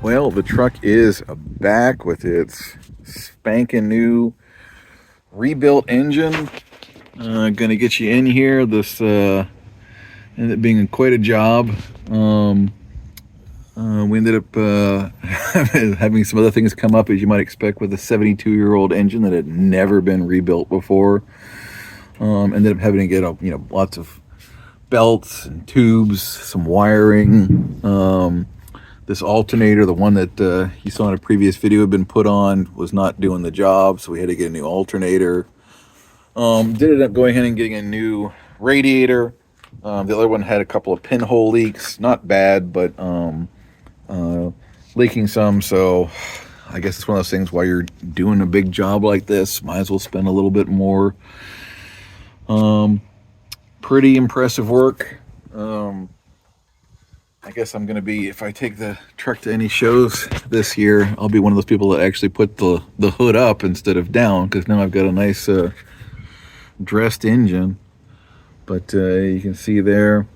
Well, the truck is back with its spanking new rebuilt engine. Gonna get you in here. This ended up being quite a job. Um, we ended up having some other things come up, as you might expect, with a 72-year-old engine that had never been rebuilt before. Ended up having to get lots of belts and tubes, some wiring. This alternator, the one that you saw in a previous video had been put on, was not doing the job, so we had to get a new alternator. Did end up going ahead and getting a new radiator. The other one had a couple of pinhole leaks, not bad, but leaking some. So I guess it's one of those things, while you're doing a big job like this, might as well spend a little bit more. Pretty impressive work. I guess I'm going to be, if I take the truck to any shows this year, I'll be one of those people that actually put the hood up instead of down, because now I've got a nice dressed engine. But you can see there,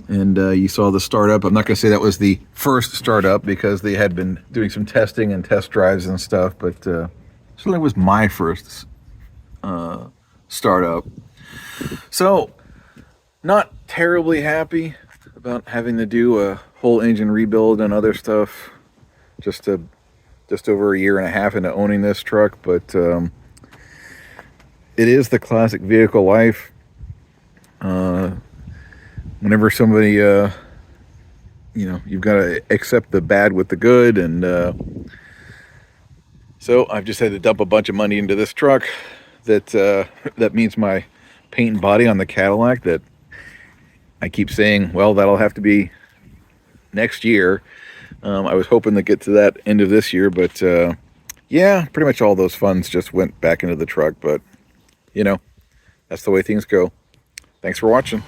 and you saw the startup. I'm not going to say that was the first startup, because they had been doing some testing and test drives and stuff, but certainly was my first startup. So, not terribly happy about having to do a whole engine rebuild and other stuff just over a year and a half into owning this truck, but it is the classic vehicle life. Whenever somebody you've got to accept the bad with the good, and so I've just had to dump a bunch of money into this truck. That means my paint and body on the Cadillac, that I keep saying, well, that'll have to be next year. I was hoping to get to that end of this year, but yeah, pretty much all those funds just went back into the truck. But that's the way things go. Thanks for watching.